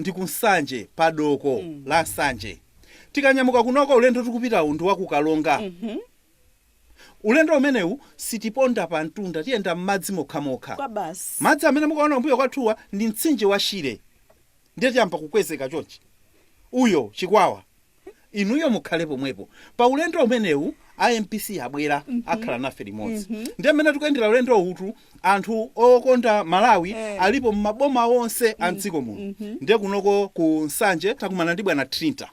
ndi kusanje padoko la Nsanje. Tikanyamuka kunoko ulendo tikupita undu wa kukalonga. Ulendo umenewu sitiponda pa mtunda tiyenda m'madzi mokhamokha. Kwa basi. Madzi amene mukaona mbuyo kwathuwa ndi mtsinje wa Shire. Ndiye tiyamba kukwezeka chonchi. Uyo chikwawa. Inuyo mukhale pomwepo. Pa ulendo umenewu IMPC abwera akhala nafe limodzi. Ndiye mmene tikuyendera ulendo uwu anthu okonda Malawi alipo maboma onse a mdziko muno. Ndiye kunoko ku Nsanje takumana ndi bwana Trinta.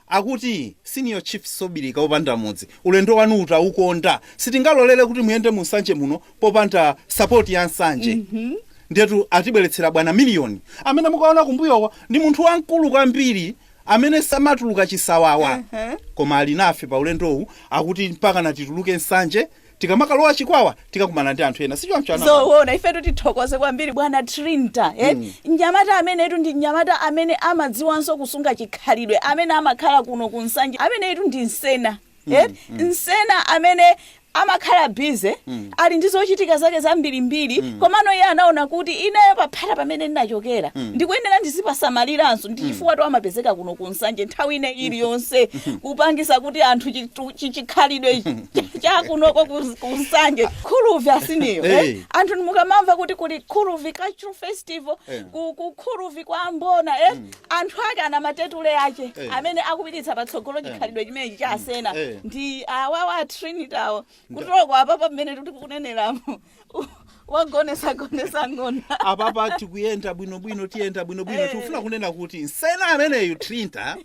Akuti senior chief Sobirika opanda mudzi. Ulendo wanu utaukonda. Sitingalolele kuti muyende mu Nsanje muno popanda support ya Nsanje. Ndetu atibweretsera bwana Million. Amene mukaona kumbuyo ndi munthu wankulu kwambiri amene samatuluka chisawawa. Koma ali nafe pa ulendo uwu akuti mpaka natituluke Nsanje. Tikamakalowa chikwawa tikakumana ndi anthu ena sicho mchana. So wona ifetu tithokoze kwambiri bwana Trinta Nyamata amene etu ndi nyamata amene amadziwanso kusunga chikhalidwe amene amakhala kuno ku Nsanje amene etu ndi Nsena Nsena amene amakhala busy ali ndi zochitika zake zambirimbiri komano iye anaona kuti ineyo paphata pamene ndinachokera ndikuyenera ndizipasamaliranso ndichifukwa to amapezeka kuno ku Nsanje nthawi ine iliyonse kupangisa kuti anthu chikhalidwe chakunoko ku Nsanje Khuluvi asiniyo anthu mukamamva kuti kuli Khuluvi Cultural Festival ku Khuluvi kwa Ambona anthu ake ana matetule ache amene akupititsa patsogolo chikhalidwe chimene cha Asena ndi awawa Trinitawo kutoko apa pamene kuti kunenelamo wagonesa ngona apapa tikuyenda bwino tiyenda bwino tifuna kunena kuti Nsena ameneyu Trinta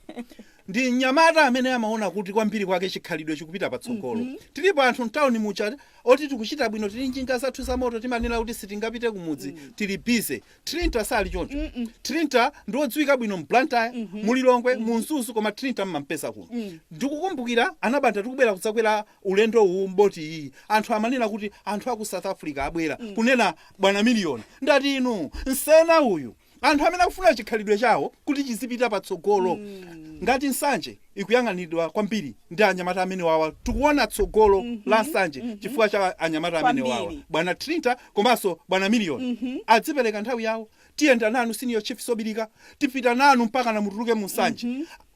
ndi nyamata amene amaona kuti kwambiri kwake chikhalidwe chikupita patsogolo. Tilipo anthu mtauni mucha oti tikuchita bwino tili njinga zathu za moto timanena kuti sitingapite kumudzi tili busy. Trinta sali choncho. Trinta ndiodziwika bwino mBlantyre mulilongwe munsusu koma Trinta mmampesa kuno. Ndikukumbukira anabanda tikubwera kudzakwera ulendo uwu mboti iyi anthu amanena kuti anthu aku South Africa abwera kunena bwana Million ndati inu Nsena uyu anthu amene akufuna chikhalidwe chawo kuti chizipita patsogolo. Ngati Nsanje ikuyang'anidwa kwambiri ndi anyamata amene wawa tikuona tsogolo la Nsanje chifukwa cha anyamata amene wawa bwana Trinta komanso bwana Million adzipereka nthawi yawo tiyenda nanu senior chief Sobirika tipita nanu mpaka namutuluke mu Nsanje.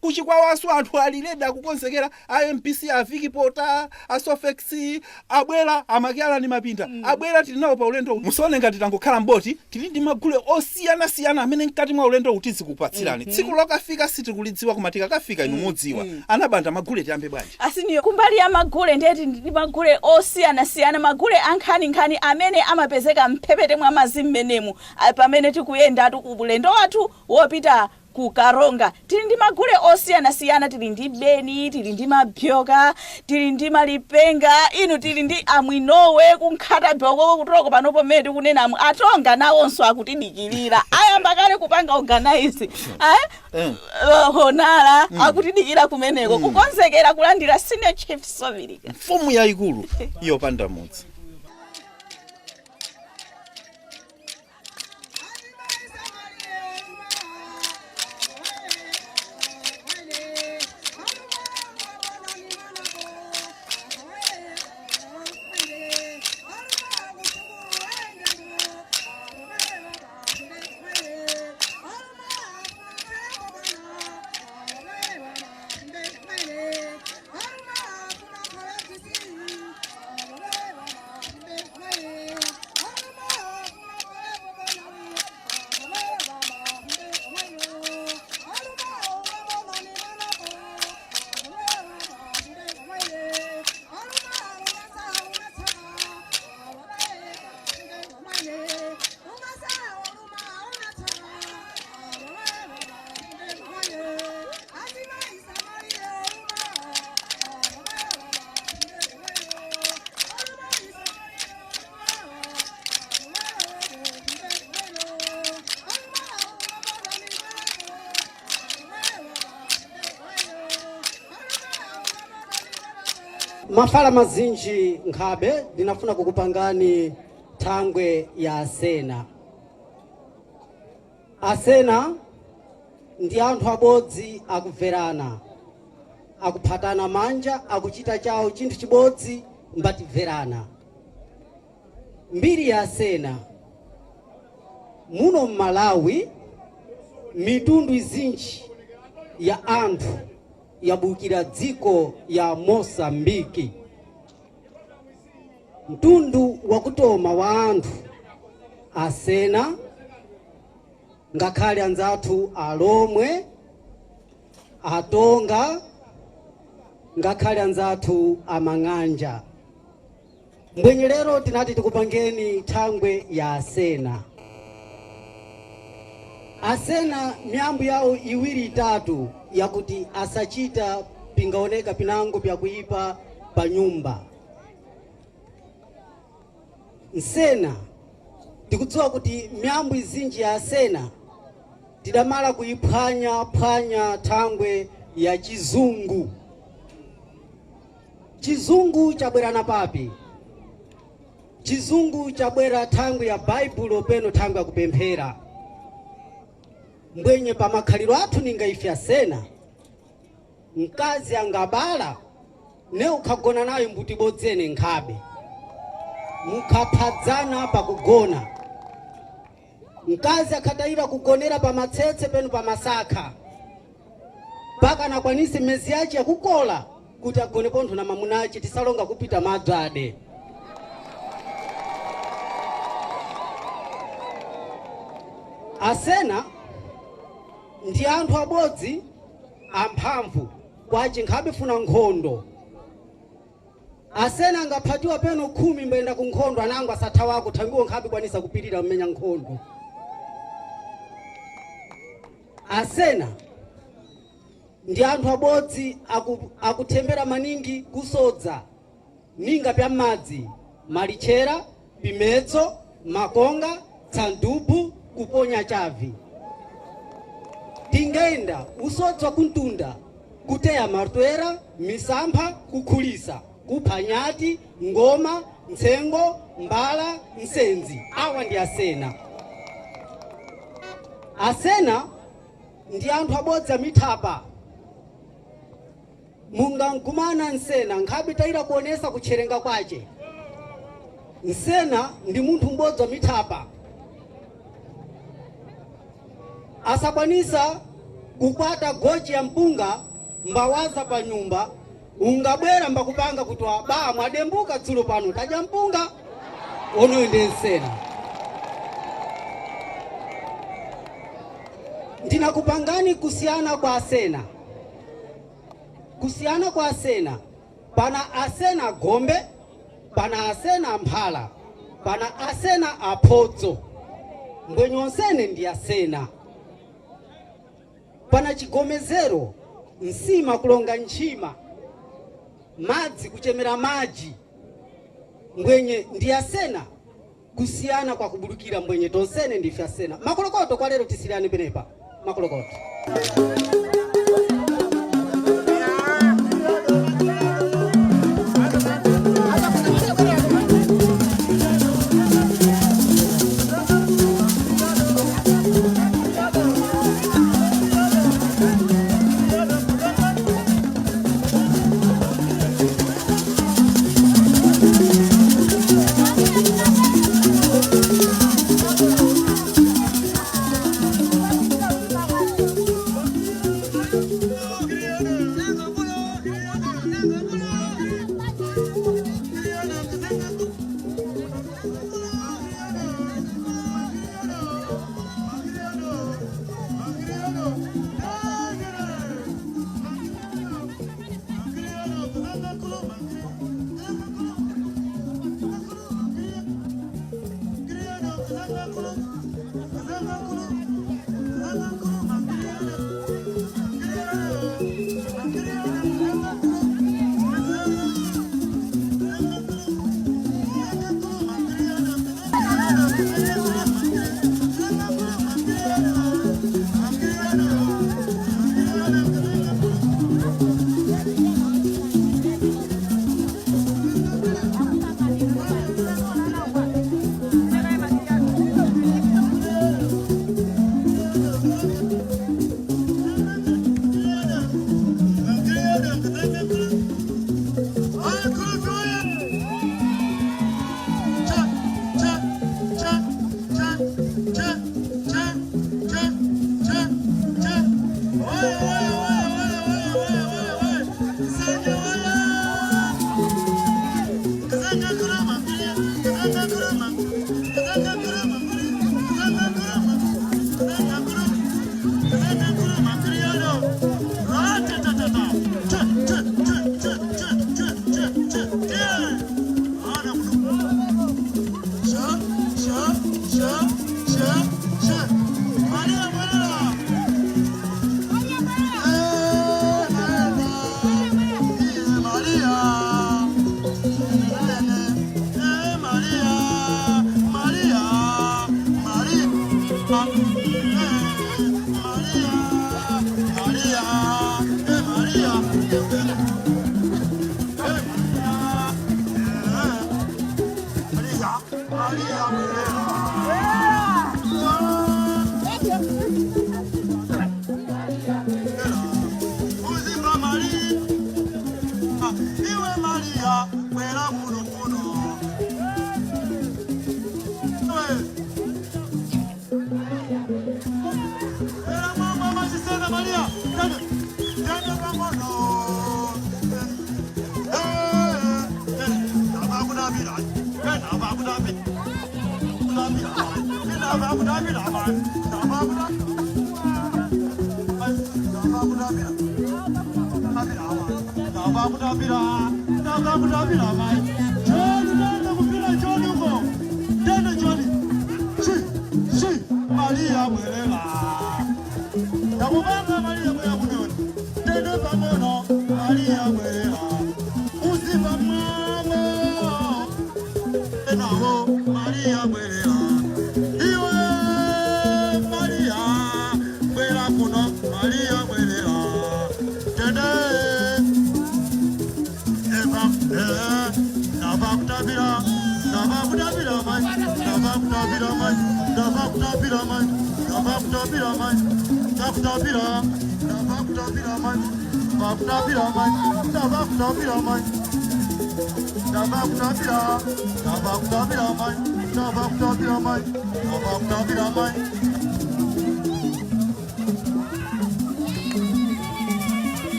Kuchikwawaso anthu alileda kukonzekera IMPC aviki pota Asofex abwera amakiala ni mapinda abwera tili nawo pa ulendo musone ngati tangokhala mboti tili ndi magule osiyana amene mkati mwa ulendo utizi kupatsirani tsiku lokafika sitikulidziwa kumatika kafika inu mudziwa anabanda magule tiyambe bwanji asiniyo kumbali ya magule ndeti ndi magule osiyana magule ankhani amene amapezeka mphepete mwa mazimmenemu pamene tikuyenda tukubulendo wathu wopita kukaronga tili ndi magule osiyana tili ndi Beni tili ndi Mabyoka tili ndi Malipenga inu tili ndi Amwinowe kunkhata bhoko kutoko panopo medi kunena atonga nawonso akutidikirira ayamba kale kupanga organize honala akutidikira kumeneko kukonzekera kulandira senior chief Sobirika mfumu yayikulu iyo panda mudzi. Mafala mazinji nkhabe ndinafuna kukupangani thangwe ya Asena. Asena ndi anthu abodzi akubverana, akuphatana manja, akuchita chawo chinthu chibodzi mbatimverana. Mbiri ya Asena muno Malawi mitundu izinji ya anthu yabukira dziko ya Mosambiki. Mtundu wakutoma wa anthu asena, ngakhale anzathu alomwe, atonga, ngakhale anzathu amang'anja. Mbwenye lero tinati tikupangeni thangwe ya asena. Asena miyambo yawo iwiri itatu yakuti asachita pingaoneka pinango pya kuipa pa nyumba. Nsena tikudziwa kuti miyambo izinji ya asena tidamala kuiphwanya thangwe ya chizungu. Chizungu chabwera na papi. Chizungu chabwera thangwe ya Baibulo peno thangwe ya kupemphera. Mbwenye pa makhaliro athu ninga ife asena, mkazi angabala ne ukhagona nayo mbuti bodzene nkhabe, mukhaphadzana pa kugona. Mkazi akhatayira kugonera pa matsetse penu pa masakha, paka nakwanise mezi yace yakukola kuti agone pontho na mamunace tisalonga kupita madzade. Asena ndi anthu abodzi amphamvu kwaci nkhabe funa nkhondo. Asena angaphatiwa peno 10 mbenda ku nkhondo anango asathawako thangiwo nkhabe kwanisa kupirira mmenya nkhondo. Asena ndi anthu abodzi akuthembera maningi kusodza ninga pya madzi, malichera, pimetso, makonga, tsandubu, kuponya chavi. Tingenda usodzwa kuntunda, kuteya martwera, misampha, kukhulisa, kuphanyati, ngoma, ntsengo, mbala, nsenzi. Awa ndi asena. Asena ndi anthu abodzi amithapa. Mungankumana nsena nkhabe tayira kuonesa kucherenga kwace. Nsena ndi munthu mbodzi amithapa. Asakwanisa kukwata gochi ya mpunga mbawaza pa nyumba, ungabwera mbakupanga kutwa ba mwadembuka dzulo pano tadya mpunga, ono ndi nsena. Ndinakupangani kusiyana kwa asena. Kusiyana kwa asena, pana asena gombe, pana asena mphala, pana asena aphodzo. Mbwenye onsene ndi asena. Pana chigomezero, nsima kulonga nchima, madzi kuchemera maji. Mbwenye ndi asena. Kusiyana kwa kubulukira mbwenye tonsene ndife asena. Makolokoto kwa lero tisiliane penepa. Makolokoto.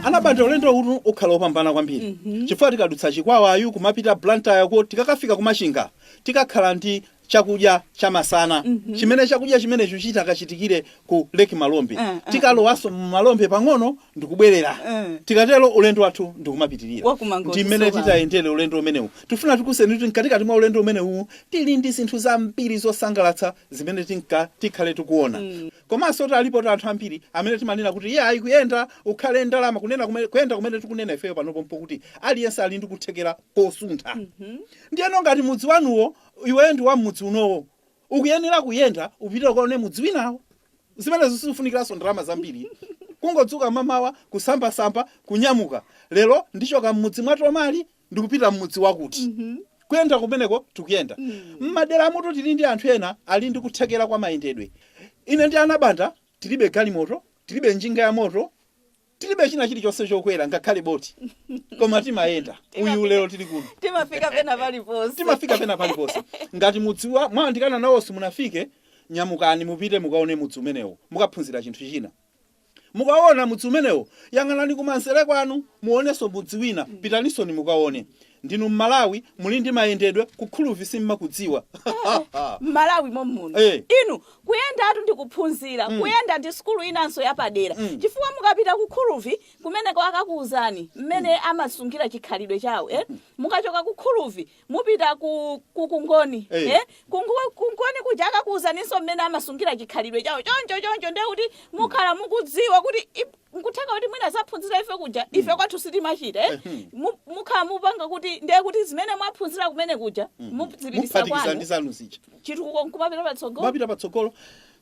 anabanja ulendo utu ukhala opambana kwambiri chifukwa tikadutsa chikwawayu kumapita Blantyre ko tikakafika kumashinga tikakhala ndi chakudya chamasana chimene chakudya chimenecho chitakachitikire ku Lake Malombe tikalowaso mu Malombe pang'ono ndikubwerera tikatero ulendo wathu ndikumapitirira ndi mmene titayendere ulendo umenewu tifuna tikuseni kuti mkatikati mwa ulendo umenewu tili ndi zinthu zambiri zosangalatsa zimene tikhale tikuona komanso alipo anthu ambiri amene timanena kuti iye ayikuyenda ukhale ndalama kunena kuyenda kumene tikunena ifeyo panopo kuti aliyense ali ndi kuthekera posuntha ndiyeno ngati mudzi wanuwo iwe ndi wa mudzi unowo ukuyenera kuyenda upite ukaone mudzi winawo zimene zisifunikiranso ndalama zambiri kungodzuka mamawa kusamba kunyamuka lero ndichoka mmudzi mwa Tomali ndikupita mmudzi wakuti kuyenda kumeneko tikuyenda mmadera moto tili ndi anthu ena ali ndi kuthekera kwa mayendedwe ine ndi anabanda tilibe galimoto tilibe njinga ya moto tilibe china chilichonse chokwera ngakhale boti koma timayenda uyu lero tili kuno timafika pena paliponse ngati mudzi mwandikana nawonso munafike nyamukani mupite mukaone mudzi umenewo mukaphunzira chinthu china mukaona mudzi umenewo yang'anani kumansere kwanu muonenso mudzi wina pitaninso mukaone ndinu Malawi muli ndi mayendedwe kukhuluvi simmakudziwa Malawi muno inu kuyenda atu ndikuphunzira kuyenda ndi skulu inanso yapadera chifukwa mukapita kukhuluvi kumeneko akakuuzani mmene amasungira chikhalidwe chawo mukachoka kukhuluvi mupita kungoni kungoni kuja akakuuzaninso mmene amasungira chikhalidwe chawo choncho ndiye kuti mukhala mukudziwa kuti nkutheka kuti mwina zaphunzira ife kuja ife kwathu sitimachita mukhala mupanga kuti ndiye kuti zimene mwaphunzira kumene kuja mupitiriza kwanu chitukuko kumapita patsogolo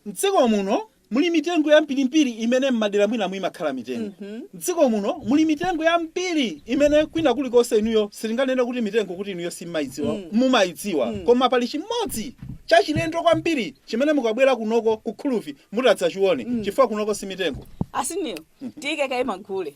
mdziko muno muli mitengo ya mpirimpiri imene mmadera mwina mwimakhala mitengo mdziko muno muli mitengo ya mpiri imene kwina kulikonse inuyo silinganena kuti mitengo kuti inuyo simmayidziwa mumayidziwa koma pali chimodzi chachilendo kwambiri chimene mukabwera kunoko kukhuluvi mutadzachione chifukwa kunoko si mitengo asiniyo tiyike kaye magule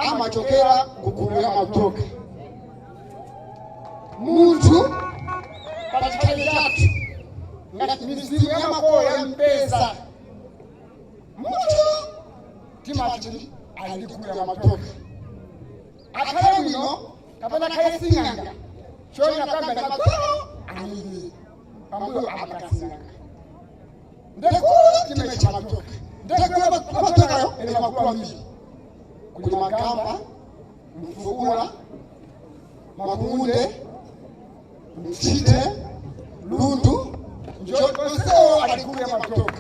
amachokera kugulu ya matoka. Muntu pachikali chatu ngati mizimu ya makolo ya mpesa. Muntu timati alikulu ya matoka. Akale mwino kapana kaya singanga choni nakamba kapano anili pambuyo abakasinanga. Ndekulu timecha matoka. Ndekulu matoka yo ele makulu mimi. Kuli Makamba, Mfugula, Makunde, Mchite, Lundu, Njoseo alikuwa matoka.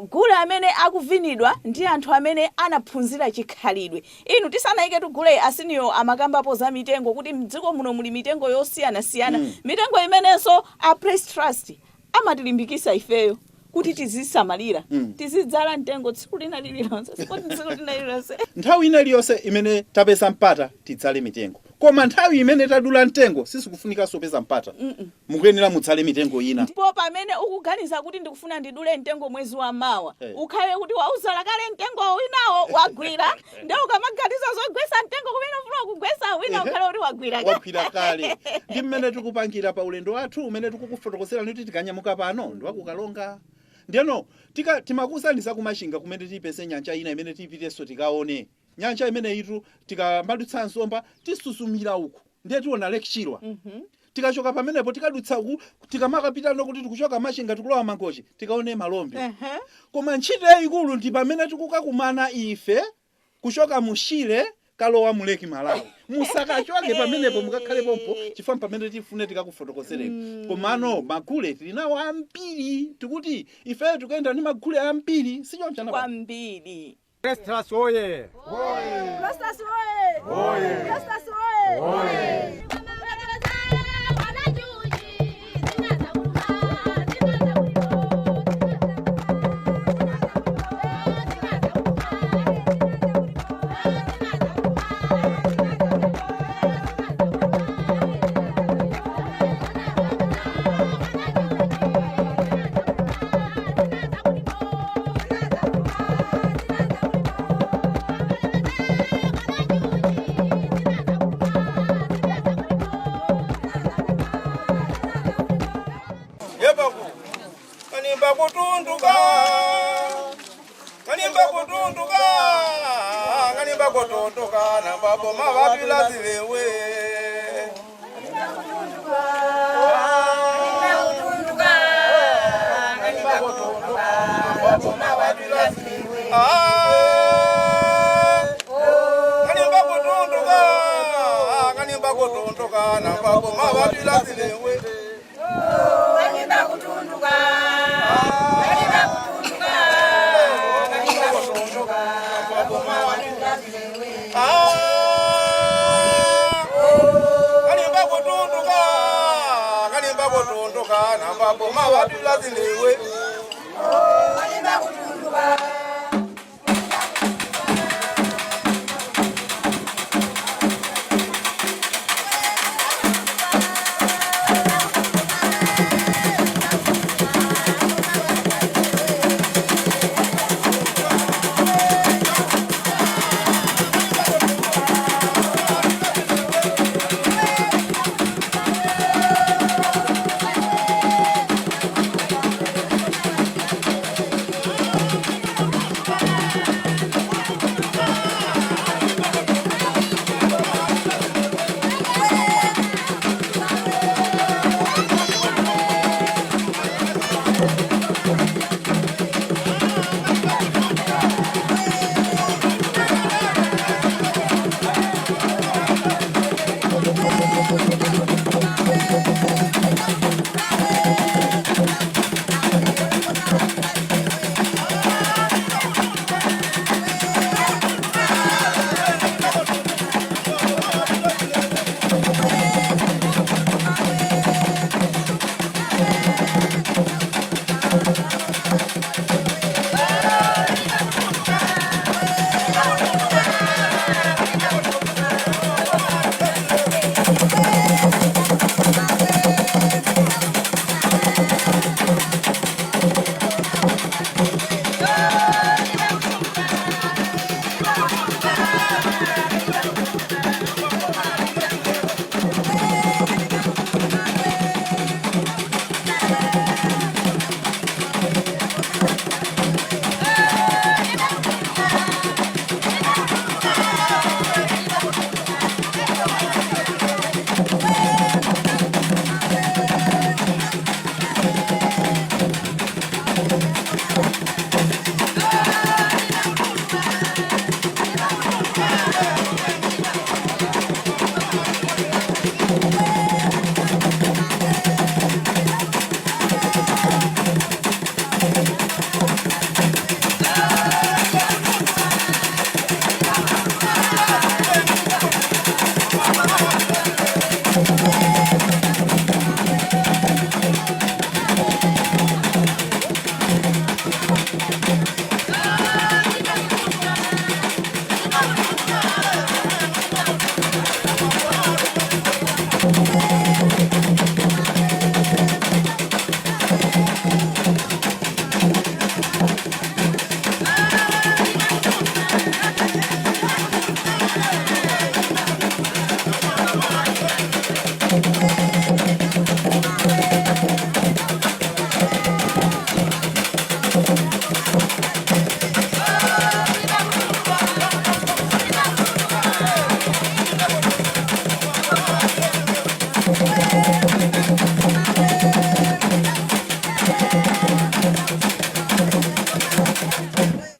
Gule amene akuvinidwa ndi anthu amene anaphunzira chikhalidwe. Inu tisanayike Gule asiniyo amakambapo za mitengo kuti mdziko muno muli mitengo yosiyana-siyana. Mitengo imenenso a Press Trust amatilimbikisa ifeyo kuti tizisamalira. Tizidzala mtengo tsiku lina lililonse. Sipoti tsiku lina lililonse. Nthawi ina liyonse imene tapeza mpata tidzale mitengo. Koma nthawi imene tadula mtengo sisikufunika sopeza mpata. Mukuyenera mudzale mitengo ina. Ndipo pamene ukuganiza kuti ndikufuna ndidule mtengo mwezi wa mawa, ukhale kuti wauzala kale mtengo winawo wagwira, ndio ukamaganiza zogwesa mtengo kumene ufuna kugwesa wina ukhale kuti wagwira kale. Ndi mmene tikupangira pa ulendo wathu umene tikukufotokozera kuti tikanyamuka pano ndi wakukalonga. Ndiyeno timakusanisa kumashinga kumene tipese nyanja ina imene tipiteso tikaone. Nyanja imene itu tikambadutsa nsomba tisusumira uku ndiye tiona lekchirwa. Tikachoka pamenepo tikadutsa uku tikamakapita nokuti tikuchoka mashinga tikulowa Mangochi tikaone Malombe. Koma ntchito yayikulu ndi pamene tikukakumana ife kuchoka Mushile kalowa Muleki Malawi. Musakachoke pamenepo mukakhalepo chifukwa pamene tifune tikakufotokozereni. Komano magule tilinawo ambiri tikuti ife tukenda ndi magule ambiri sichonchana kwambiri. Prestas oye! Oye! Prestas oye! Oye! Prestas oye! Oye! Kanimba kutunduka na babo mawapila zilewe. Kanimba kutunduka na babo mawapila zilewe. Ah bakotondoka nambaboma babila zilewe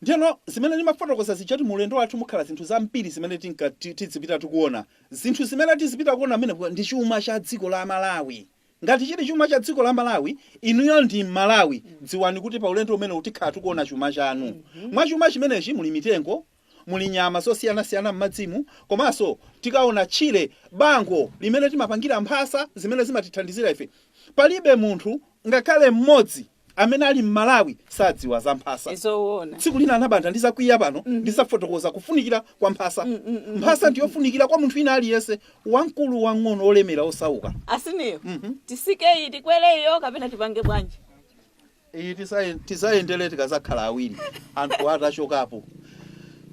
Ndiyano zimene ndimafotokoza zichati mulendo wathu mukhala zinthu zambiri zimene tizipita tikuona. Zinthu zimene tizipita kuona amene ndi chuma cha dziko la Malawi. Ngati chili chuma cha dziko la Malawi, inuyo ndi Malawi, dziwani kuti pa ulendo umene utikhala tikuona chuma chanu. Mwa chuma chimenechi muli mitengo, muli nyama zosiyana-siyana m'madzimu, komanso tikaona Chile bango limene timapangira mphasa zimene zimatithandizira ife. Palibe munthu ngakhale mmodzi amene ali Malawi sadziwa za mphasa. Izoona. Tsiku lina anabanda ndizakwiya pano ndisafotokoza kufunikira kwa mphasa. Mphasa ndiyofunikira kwa munthu ina aliyense, wamkulu wang'ono olemera osauka. Asiniyo. Tisikeyi tikwereyo kapena tipange bwanji. Iyi tisayendele tikazakhala awiri. Anthu atachokapo.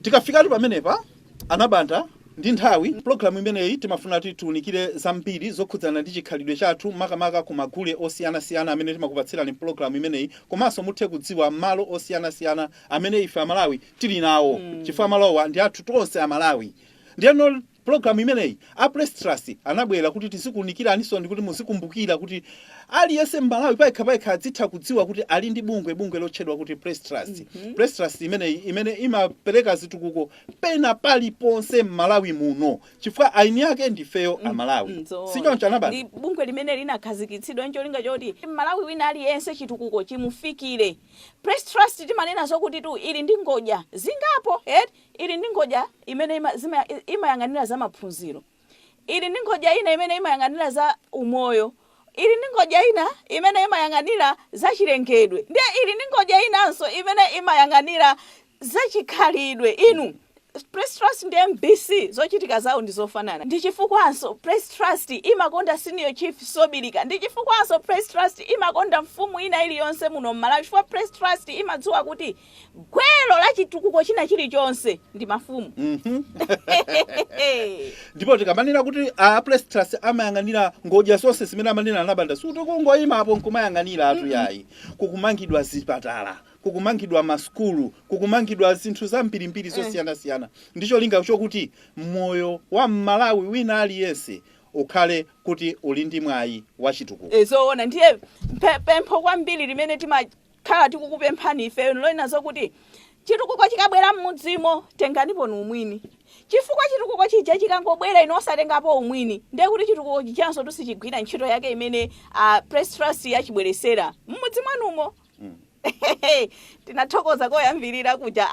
Tikafika pamenepa anabanda ndi nthawi program imeneyi timafuna tiunikire zambiri zokhudzana ndi chikhalidwe chathu makamaka ku magule osiyana-siyana amene timakupatsirani program imeneyi, komanso muthe kudziwa malo osiyana-siyana amene ife Amalawi tili nawo. Chifukwa malowa ndi athu tonse Amalawi. Ndiyano program imeneyi Press Trust anabwera kuti tizikunikiraniso ndi kuti muzikumbukira kuti aliyense Malawi paikha adzitha kudziwa kuti ali ndi bungwe lotchedwa kuti Press Trust. Press Trust imene imapereka zitukuko pena paliponse Malawi muno, chifukwa aini yake ndifeyo Amalawi. Sichoncho anabanda ndi bungwe limene linakhazikitsidwa ncholinga choti Malawi wina aliyense chitukuko chimufikire. Press Trust timanena zokuti tu ili ndi ngodya zingapo, ili ndi ngodya imene imayang'anira za maphunziro, ili ndi ngodya ina imene imayang'anira za umoyo, ili ndi ngodya ina imene imayang'anira zachilengedwe ndiye ili ndi ngodya inanso imene imayang'anira zachikhalidwe. Inu Press Trust ndi MBC zochitika zawo ndi zofanana. Ndi chifukwanso Press Trust imakonda Senior Chief Sobilika. Ndi chifukwanso Press Trust imakonda mfumu ina iliyonse muno m'Malawi. Chifukwa Press Trust imadziwa kuti gwelo la chitukuko china chilichonse ndi mafumu. Ndipo tikamanena kuti a Press Trust amayang'anira ngodya zonse zimene amanena anabanda suti kungoyimapo nkumayang'anira atu yayi. Kukumangidwa zipatala, kukumangidwa maskulu, kukumangidwa zinthu zambirimbiri zosiyana-siyana. Ndicho linga chokuti moyo wa Malawi wina aliyense ukhale kuti uli ndi mwayi wa chitukuko. Zoona ndiye pempho kwambiri limene timakhala tikukupemphani ife loinazo kuti chitukuko chikabwera m'mudzimo tenganipo umwini. Chifukwa chitukuko chija chikangobwera ino osatengapo umwini ndiye kuti chitukuko chichanso tusichigwira ntchito yake imene Press Trust yachibweresera m'mudzi mwanumo. Tinathokoza koyambirira kuja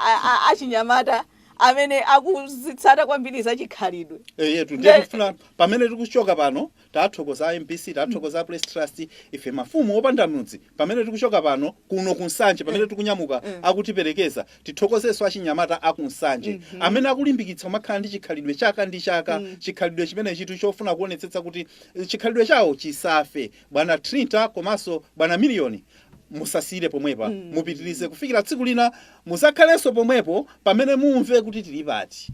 achinyamata amene akuzitsata kwambiri zachikhalidwe. Yetu ndiye kufuna pamene tikuchoka pano tathokoza MBC, tathokoza Press Trust, ife mafumu opanda mudzi pamene tikuchoka pano kuno kunsanje pamene tikunyamuka akutiperekeza tithokozeso achinyamata akunsanje amene akulimbikitsa makhala ndi chikhalidwe chaka ndi chaka, chikhalidwe chimene chitu chofuna kuonetsetsa kuti chikhalidwe chawo chisafe. Bwana Trinta komanso bwana Million musasire pomwepa, mupitirize kufikira tsiku lina musakhalenso pomwepo pamene mumve kuti tili pati.